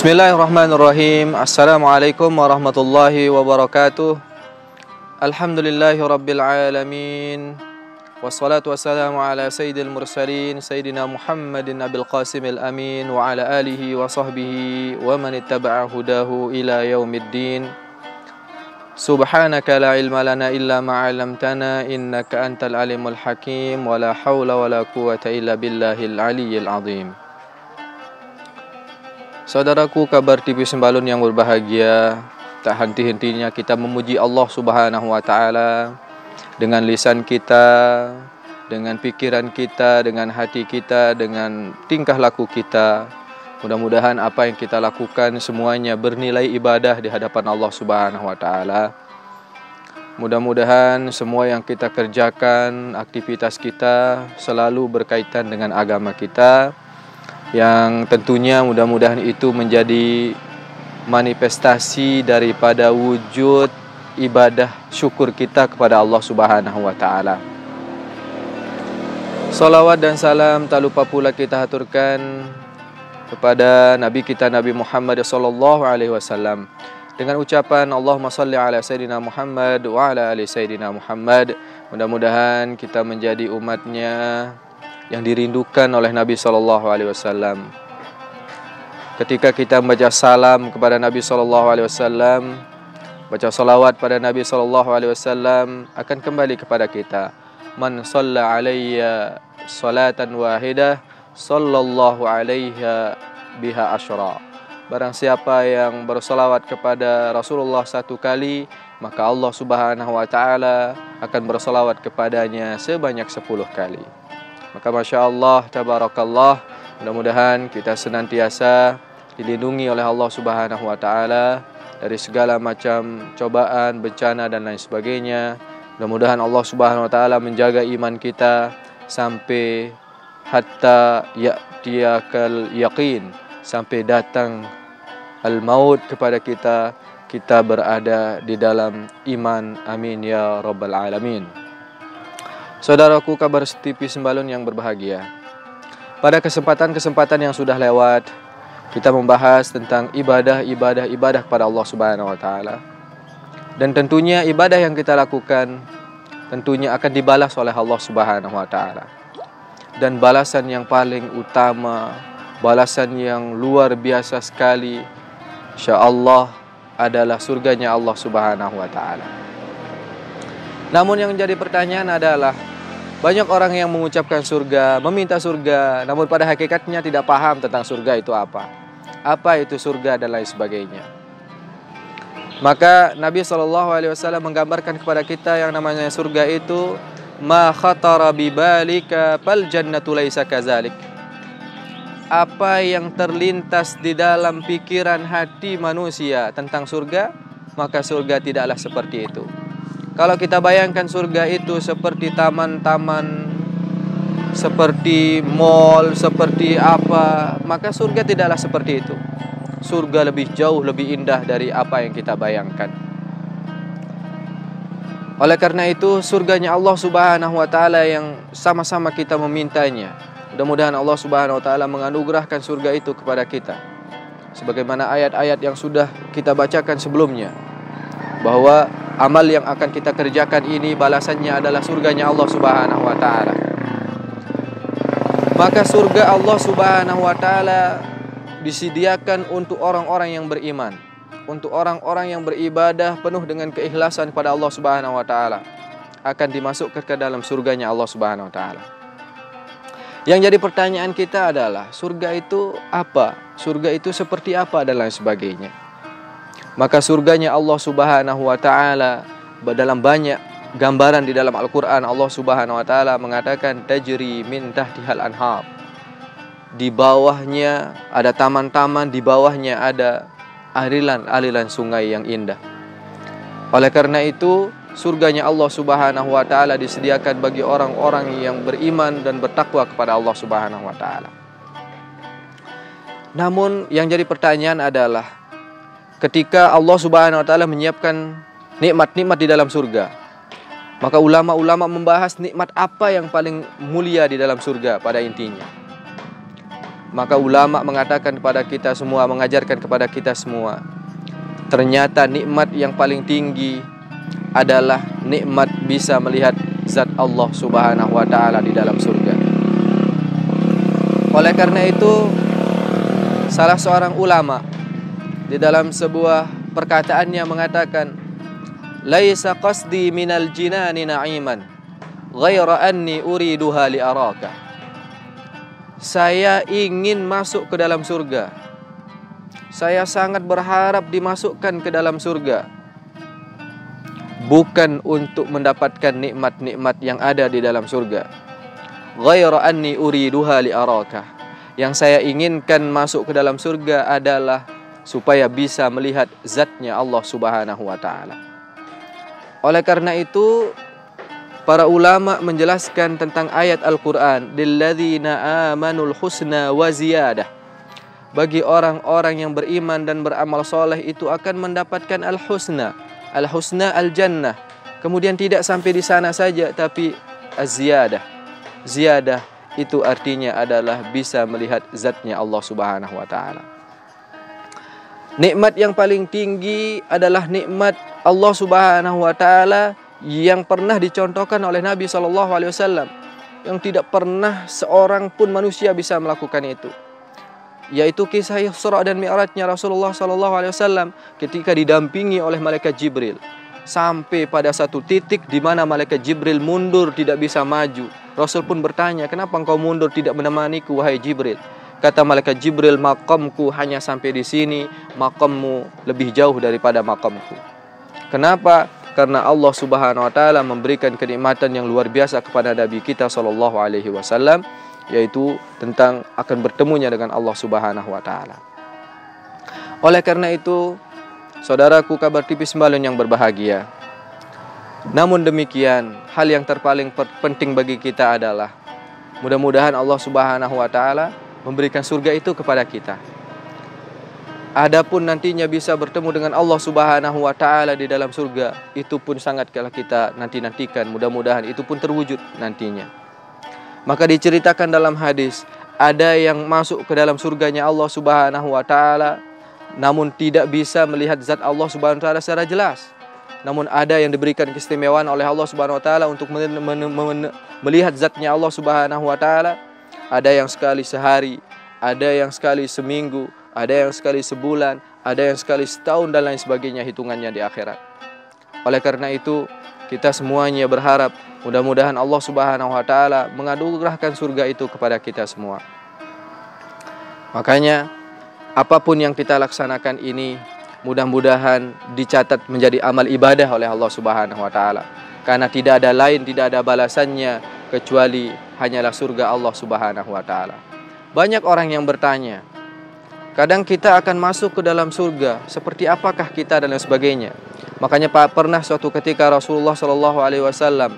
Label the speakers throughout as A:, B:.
A: Bismillahirrahmanirrahim. Assalamualaikum warahmatullahi wabarakatuh. Alhamdulillahi rabbil alamin. Wassalatu wassalamu ala sayyidil mursalin Sayyidina Muhammadin Abil Qasimil Amin wa ala alihi wa sahbihi wa man ittaba'a hudahu ila yaumiddin. Subhanaka la ilma lana illa ma 'allamtana innaka antal alimul hakim wa la haula wa la quwwata illa billahil aliyyil azim. Saudaraku, kabar TV Sembalun yang berbahagia, tak henti-hentinya kita memuji Allah Subhanahu wa Ta'ala dengan lisan kita, dengan pikiran kita, dengan hati kita, dengan tingkah laku kita. Mudah-mudahan apa yang kita lakukan semuanya bernilai ibadah di hadapan Allah Subhanahu wa Ta'ala. Mudah-mudahan semua yang kita kerjakan, aktivitas kita selalu berkaitan dengan agama kita, yang tentunya mudah-mudahan itu menjadi manifestasi daripada wujud ibadah syukur kita kepada Allah Subhanahu wa Ta'ala. Salawat dan salam tak lupa pula kita haturkan kepada Nabi kita Nabi Muhammad sallallahu alaihi wasallam dengan ucapan Allahumma shalli ala sayyidina Muhammad wa ala ali sayyidina Muhammad. Mudah-mudahan kita menjadi umatnya yang dirindukan oleh Nabi SAW. Ketika kita membaca salam kepada Nabi SAW, baca salawat pada Nabi SAW, akan kembali kepada kita. Man shalla alayya salatan wahidah, sallallahu alaiha biha asyra. Barang siapa yang bersalawat kepada Rasulullah satu kali, maka Allah Subhanahu wa Ta'ala akan bersalawat kepadanya sebanyak 10 kali. Maka Masya Allah, Tabarakallah, mudah-mudahan kita senantiasa dilindungi oleh Allah Subhanahu wa Ta'ala dari segala macam cobaan, bencana dan lain sebagainya. Mudah-mudahan Allah Subhanahu wa Ta'ala menjaga iman kita sampai hatta ya'tiyakal yaqin, sampai datang al-maut kepada kita, kita berada di dalam iman. Amin ya rabbal alamin. Saudaraku, kabar TV Sembalun yang berbahagia, pada kesempatan-kesempatan yang sudah lewat, kita membahas tentang ibadah kepada Allah Subhanahu wa Ta'ala. Dan tentunya ibadah yang kita lakukan tentunya akan dibalas oleh Allah Subhanahu wa Ta'ala. Dan balasan yang paling utama, balasan yang luar biasa sekali, insyaallah adalah surganya Allah Subhanahu wa Ta'ala. Namun yang menjadi pertanyaan adalah, banyak orang yang mengucapkan surga, meminta surga, namun pada hakikatnya tidak paham tentang surga itu apa. Apa itu surga dan lain sebagainya. Maka Nabi SAW menggambarkan kepada kita yang namanya surga itu, ma khatara bibalika fal jannatu laisa kadzalik. Apa yang terlintas di dalam pikiran hati manusia tentang surga, maka surga tidaklah seperti itu. Kalau kita bayangkan surga itu seperti taman-taman, seperti mall, seperti apa, maka surga tidaklah seperti itu. Surga lebih jauh, lebih indah dari apa yang kita bayangkan. Oleh karena itu, surganya Allah Subhanahu wa Ta'ala yang sama-sama kita memintanya. Mudah-mudahan Allah Subhanahu wa Ta'ala menganugerahkan surga itu kepada kita. Sebagaimana ayat-ayat yang sudah kita bacakan sebelumnya, bahwa amal yang akan kita kerjakan ini balasannya adalah surganya Allah Subhanahu wa Ta'ala. Maka surga Allah Subhanahu wa Ta'ala disediakan untuk orang-orang yang beriman, untuk orang-orang yang beribadah penuh dengan keikhlasan kepada Allah Subhanahu wa Ta'ala, akan dimasukkan ke dalam surganya Allah Subhanahu wa Ta'ala. Yang jadi pertanyaan kita adalah, surga itu apa? Surga itu seperti apa dan lain sebagainya. Maka surganya Allah Subhanahu wa Ta'ala dalam banyak gambaran di dalam Al-Quran, Allah Subhanahu wa Ta'ala mengatakan tajri min tahtihal anhar. Di bawahnya ada taman-taman, di bawahnya ada aliran sungai yang indah. Oleh karena itu, surganya Allah Subhanahu wa Ta'ala disediakan bagi orang-orang yang beriman dan bertakwa kepada Allah Subhanahu wa Ta'ala. Namun yang jadi pertanyaan adalah, ketika Allah Subhanahu wa Ta'ala menyiapkan nikmat-nikmat di dalam surga, maka ulama-ulama membahas nikmat apa yang paling mulia di dalam surga pada intinya. Maka ulama mengatakan kepada kita semua, mengajarkan kepada kita semua, ternyata nikmat yang paling tinggi adalah nikmat bisa melihat zat Allah Subhanahu wa taala di dalam surga. Oleh karena itu, salah seorang ulama di dalam sebuah perkataannya mengatakan, "Laisa qasdi minal jinani na'iman, ghaira anni uriduha li araka." Saya ingin masuk ke dalam surga. Saya sangat berharap dimasukkan ke dalam surga, bukan untuk mendapatkan nikmat-nikmat yang ada di dalam surga. Ghaira anni uriduha li araka. Yang saya inginkan masuk ke dalam surga adalah supaya bisa melihat zatnya Allah Subhanahu wa taala. Oleh karena itu, para ulama menjelaskan tentang ayat Al-Quran, lilladzina amanul husna wa ziyadah. Bagi orang-orang yang beriman dan beramal soleh itu akan mendapatkan al-husna. Al-husna al-jannah. Kemudian tidak sampai di sana saja, tapi az-ziyadah. Ziyadah itu artinya adalah bisa melihat zatnya Allah Subhanahu wa taala. Nikmat yang paling tinggi adalah nikmat Allah Subhanahu wa taala yang pernah dicontohkan oleh Nabi SAW, yang tidak pernah seorang pun manusia bisa melakukan itu, yaitu kisah Isra dan Mi'rajnya Rasulullah SAW ketika didampingi oleh malaikat Jibril sampai pada satu titik di mana malaikat Jibril mundur, tidak bisa maju. Rasul pun bertanya, "Kenapa engkau mundur, tidak menemaniku wahai Jibril?" Kata malaikat Jibril, "Makamku hanya sampai di sini, makammu lebih jauh daripada makamku." Kenapa? Karena Allah Subhanahu wa taala memberikan kenikmatan yang luar biasa kepada Nabi kita sallallahu alaihi wasallam, yaitu tentang akan bertemunya dengan Allah Subhanahu wa taala. Oleh karena itu, saudaraku kabar tipis sembalun yang berbahagia, namun demikian, hal yang terpaling penting bagi kita adalah mudah-mudahan Allah Subhanahu wa taala memberikan surga itu kepada kita. Adapun nantinya bisa bertemu dengan Allah Subhanahu wa taala di dalam surga, itu pun sangatlah kita nantikan, mudah-mudahan itu pun terwujud nantinya. Maka diceritakan dalam hadis, ada yang masuk ke dalam surganya Allah Subhanahu wa taala namun tidak bisa melihat zat Allah Subhanahu wa taala secara jelas. Namun ada yang diberikan keistimewaan oleh Allah Subhanahu wa taala untuk melihat zatnya Allah Subhanahu wa taala. Ada yang sekali sehari, ada yang sekali seminggu, ada yang sekali sebulan, ada yang sekali setahun dan lain sebagainya hitungannya di akhirat. Oleh karena itu, kita semuanya berharap mudah-mudahan Allah Subhanahu wa taala menganugerahkan surga itu kepada kita semua. Makanya apapun yang kita laksanakan ini mudah-mudahan dicatat menjadi amal ibadah oleh Allah Subhanahu wa taala. Karena tidak ada lain, tidak ada balasannya kecuali hanyalah surga Allah Subhanahu wa taala. Banyak orang yang bertanya, kadang kita akan masuk ke dalam surga, seperti apakah kita dan lain sebagainya. Makanya pernah suatu ketika Rasulullah SAW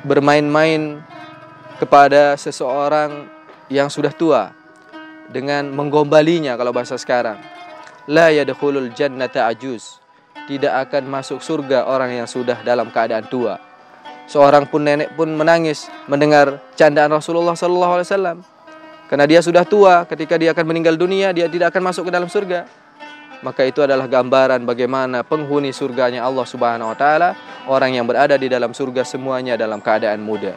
A: bermain-main kepada seseorang yang sudah tua dengan menggombalinya kalau bahasa sekarang. La yadkhulul jannata ajuz. Tidak akan masuk surga orang yang sudah dalam keadaan tua. Seorang pun nenek pun menangis mendengar candaan Rasulullah SAW. Karena dia sudah tua, ketika dia akan meninggal dunia, dia tidak akan masuk ke dalam surga. Maka itu adalah gambaran bagaimana penghuni surganya Allah Subhanahu wa taala, orang yang berada di dalam surga semuanya dalam keadaan muda.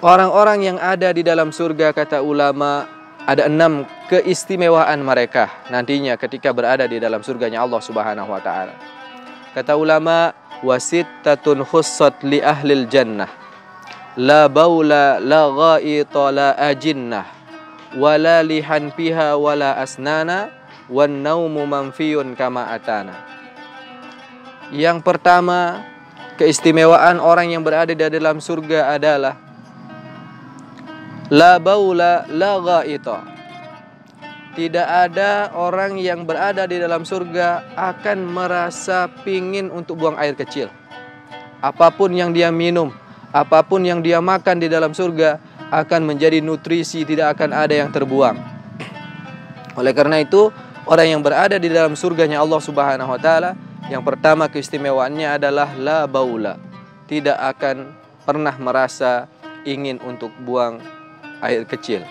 A: Orang-orang yang ada di dalam surga, kata ulama, ada 6 keistimewaan mereka nantinya ketika berada di dalam surganya Allah Subhanahu wa taala. Kata ulama, wasittatun khussat li ahlil jannah. La baula la ghaita la ajinnah wala lihan fiha wala asnana wan naumu manfiyun kama atana. Yang pertama, keistimewaan orang yang berada di dalam surga adalah la baula la ghaita. Tidak ada orang yang berada di dalam surga akan merasa pingin untuk buang air kecil. Apapun yang dia minum, apapun yang dia makan di dalam surga akan menjadi nutrisi, tidak akan ada yang terbuang. Oleh karena itu, orang yang berada di dalam surganya Allah Subhanahu wa taala, yang pertama keistimewaannya adalah la baula. Tidak akan pernah merasa ingin untuk buang air kecil.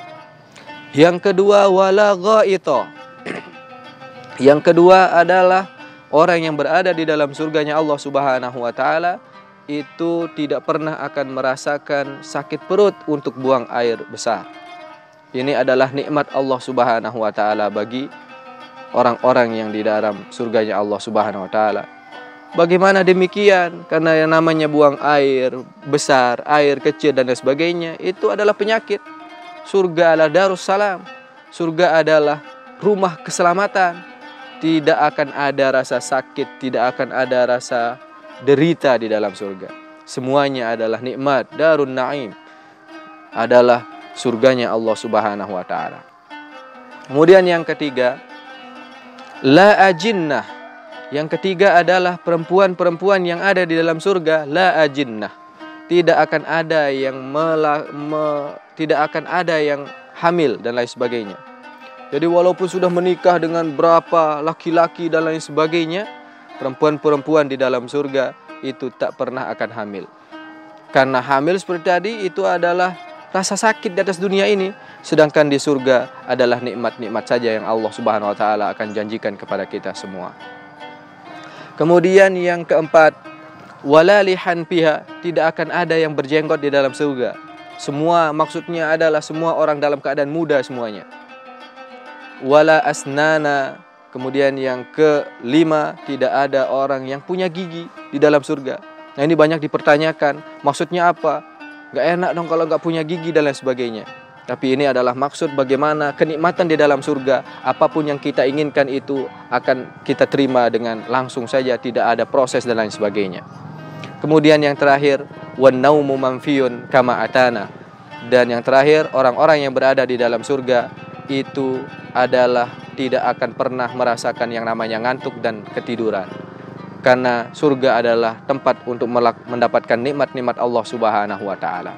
A: Yang kedua, wala ghaita. Yang kedua adalah orang yang berada di dalam surganya Allah Subhanahu wa taala itu tidak pernah akan merasakan sakit perut untuk buang air besar. Ini adalah nikmat Allah Subhanahu wa taala bagi orang-orang yang di dalam surganya Allah Subhanahu wa taala. Bagaimana demikian? Karena yang namanya buang air besar, air kecil dan sebagainya itu adalah penyakit. Surga adalah darussalam. Surga adalah rumah keselamatan. Tidak akan ada rasa sakit, tidak akan ada rasa derita di dalam surga. Semuanya adalah nikmat. Darun Naim adalah surganya Allah Subhanahu wa taala. Kemudian yang ketiga, la ajinnah. Yang ketiga adalah perempuan-perempuan yang ada di dalam surga, la ajinnah. Tidak akan ada yang tidak akan ada yang hamil dan lain sebagainya. Jadi walaupun sudah menikah dengan berapa laki-laki dan lain sebagainya, perempuan-perempuan di dalam surga itu tak pernah akan hamil. Karena hamil seperti tadi itu adalah rasa sakit di atas dunia ini, sedangkan di surga adalah nikmat-nikmat saja yang Allah Subhanahu wa taala akan janjikan kepada kita semua. Kemudian yang keempat, wala lihan fiha, tidak akan ada yang berjenggot di dalam surga. Semua maksudnya adalah semua orang dalam keadaan muda semuanya. Wala asnana, kemudian yang kelima, tidak ada orang yang punya gigi di dalam surga. Nah ini banyak dipertanyakan, maksudnya apa? Gak enak dong kalau gak punya gigi dan lain sebagainya. Tapi ini adalah maksud bagaimana kenikmatan di dalam surga. Apapun yang kita inginkan itu akan kita terima dengan langsung saja, tidak ada proses dan lain sebagainya. Kemudian yang terakhir, wan naumu manfiyun kama atana. Dan yang terakhir, orang-orang yang berada di dalam surga itu adalah tidak akan pernah merasakan yang namanya ngantuk dan ketiduran. Karena surga adalah tempat untuk mendapatkan nikmat-nikmat Allah Subhanahu wa taala.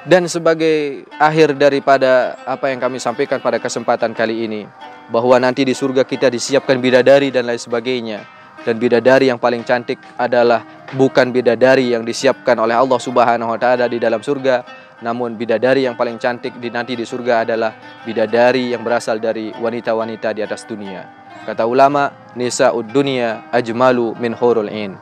A: Dan sebagai akhir daripada apa yang kami sampaikan pada kesempatan kali ini, bahwa nanti di surga kita disiapkan bidadari dan lain sebagainya. Dan bidadari yang paling cantik adalah bukan bidadari yang disiapkan oleh Allah Subhanahu wa taala di dalam surga, namun bidadari yang paling cantik nanti di surga adalah bidadari yang berasal dari wanita-wanita di atas dunia. Kata ulama, nisa'ud dunya ajmalu min hurul ain.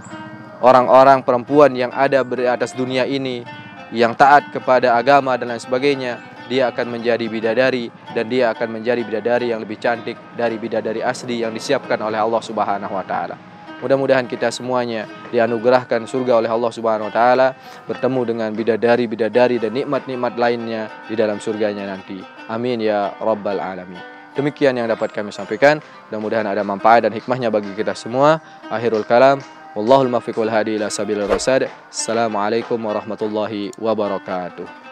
A: Orang-orang perempuan yang ada di atas dunia ini yang taat kepada agama dan lain sebagainya, dia akan menjadi bidadari, dan dia akan menjadi bidadari yang lebih cantik dari bidadari asli yang disiapkan oleh Allah Subhanahu wa taala. Mudah-mudahan kita semuanya dianugerahkan surga oleh Allah Subhanahu wa taala, bertemu dengan bidadari-bidadari dan nikmat-nikmat lainnya di dalam surganya nanti. Amin ya rabbal alamin. Demikian yang dapat kami sampaikan. Mudah-mudahan ada manfaat dan hikmahnya bagi kita semua. Akhirul kalam, wallahul muwaffiq wal hadi ila sabilir rasyad. Assalamualaikum warahmatullahi wabarakatuh.